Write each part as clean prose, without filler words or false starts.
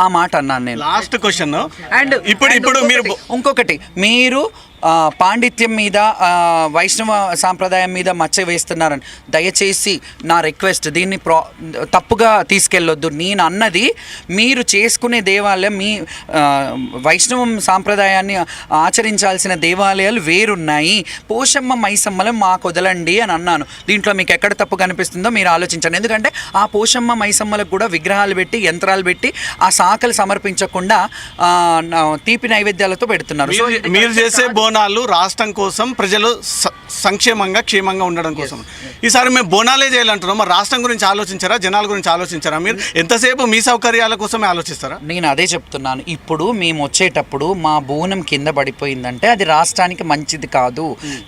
ఆ మాట అన్నాను నేను. Last question. అండ్ ఇప్పుడు మీరు ఇంకొకటి మీరు పాండిత్యం మీద వైష్ణవ సాంప్రదాయం మీద మచ్చ వేస్తున్నారని దయచేసి నా రిక్వెస్ట్, దీన్ని తప్పుగా తీసుకెళ్ళొద్దు. నేను అన్నది మీరు చేసుకునే దేవాలయం, మీ వైష్ణవం సాంప్రదాయాన్ని ఆచరించాల్సిన దేవాలయాలు వేరున్నాయి. పోషమ్మ మైసమ్మలు మాకు వదలండి అని అన్నాను. దీంట్లో మీకు ఎక్కడ తప్పు కనిపిస్తుందో మీరు ఆలోచించండి. ఎందుకంటే ఆ పోషమ్మ మైసమ్మలకు కూడా విగ్రహాలు పెట్టి యంత్రాలు పెట్టి ఆ శాఖలు సమర్పించకుండా తీపి నైవేద్యాలతో పెడుతున్నారు. మీరు చేసే బోనాలు రాష్ట్రం కోసం, ప్రజలు సంక్షేమంగా క్షేమంగా ఉండడం కోసం. ఈసారి మేము బోనాలే చేయాలంటున్నాం. మరి రాష్ట్రం గురించి ఆలోచించారా, జనాల గురించి ఆలోచించారా? మీరు ఎంతసేపు మీ సౌకర్యాల కోసమే ఆలోచిస్తారా? నేను అదే చెప్తున్నాను. ఇప్పుడు మేము వచ్చేటప్పుడు మా బోనం కింద పడిపోయిందంటే అది రాష్ట్రానికి మంచిది కాదు.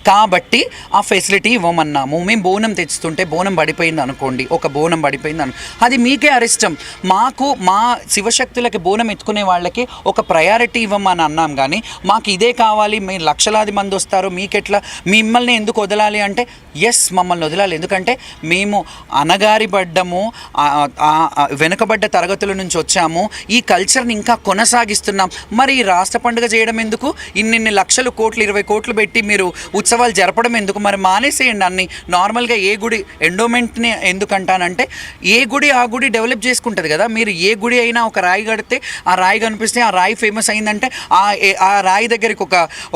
కాబట్టి ఆ ఫెసిలిటీ ఇవ్వమన్నాము. మేము బోనం తెచ్చుతుంటే బోనం పడిపోయింది అనుకోండి, ఒక బోనం పడిపోయింది అది మీకే అరిష్టం. మాకు మా శివశక్తులకి బోనం ఎత్తుకునే వాళ్ళకి ఒక ప్రయారిటీ ఇవ్వమని అన్నాం. కానీ మాకు ఇదే కావాలి, మీరు లక్షలాది మంది వస్తారు, మీకెట్లా, మిమ్మల్ని ఎందుకు వదలాలి అంటే ఎస్, మమ్మల్ని వదలాలి. ఎందుకంటే మేము అనగారిపడ్డము, వెనుకబడ్డ తరగతుల నుంచి వచ్చాము, ఈ కల్చర్ని ఇంకా కొనసాగిస్తున్నాం. మరి ఈ రాష్ట్ర పండుగ చేయడం ఎందుకు? ఇన్ని లక్షలు, కోట్లు, 20 కోట్లు పెట్టి మీరు ఉత్సవాలు జరపడం ఎందుకు? మరి మానేసేయండి అన్ని. నార్మల్గా ఏ గుడి ఎండోమెంట్ని ఎందుకంటానంటే ఏ గుడి ఆ గుడి డెవలప్ చేసుకుంటుంది కదా. మీరు ఏ గుడి అయినా ఒక రాయి కడితే ఆ రాయి కనిపిస్తే ఆ రాయి ఫేమస్ అయిందంటే ఆ రాయి దగ్గరికి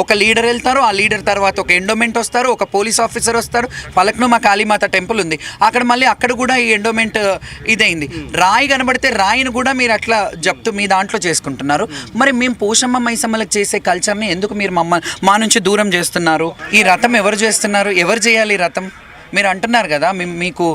ఒక లీడర్ వెళ్తారు, ఆ లీడర్ తర్వాత ఒక ఎండోమెంట్ వస్తారు, ఒక పోలీస్ ఆఫీసర్ వస్తారు. ఫలక్నుమా కాళీమాత టెంపుల్ ఉంది అక్కడ, మళ్ళీ అక్కడ కూడా ఈ ఎండోమెంట్ ఇదైంది. రాయి కనబడితే రాయిని కూడా మీరు అట్లా జప్తు మీ దాంట్లో చేసుకుంటున్నారు. మరి మేము పోషమ్మ మైసమ్మలకు చేసే కల్చర్ని ఎందుకు మీరు మా నుంచి దూరం చేస్తున్నారు? ఈ రథం ఎవరు చేస్తున్నారు? ఎవరు చేయాలి ఈ రథం? మీరు అంటున్నారు కదా మీకు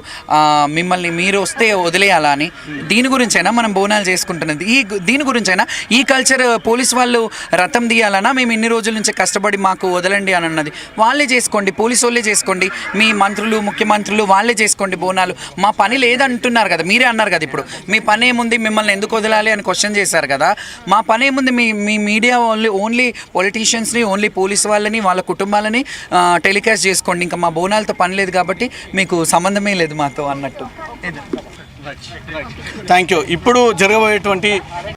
మిమ్మల్ని మీరు వస్తే వదిలేయాలా అని. దీని గురించైనా మనం బోనాలు చేసుకుంటున్నది, దీని గురించైనా ఈ కల్చర్ పోలీస్ వాళ్ళు రథం తీయాలన్నా మేము ఇన్ని రోజుల నుంచి కష్టపడి మాకు వదలండి అని అన్నది. వాళ్ళే చేసుకోండి, పోలీసు వాళ్ళే చేసుకోండి, మీ మంత్రులు, ముఖ్యమంత్రులు వాళ్ళే చేసుకోండి బోనాలు. మా పని లేదంటున్నారు కదా, మీరే అన్నారు కదా. ఇప్పుడు మీ పని ఏముంది, మిమ్మల్ని ఎందుకు వదలాలి అని క్వశ్చన్ చేశారు కదా. మా పని ఏముంది, మీ మీడియా ఓన్లీ పొలిటీషియన్స్ని, ఓన్లీ పోలీస్ వాళ్ళని, వాళ్ళ కుటుంబాలని టెలికాస్ట్ చేసుకోండి. ఇంకా మా బోనాలతో పని లేదు కాబట్టి మీకు సంబంధమే లేదు మాతో అన్నట్టు. Thank you. ఇప్పుడు జరగబోయేటువంటి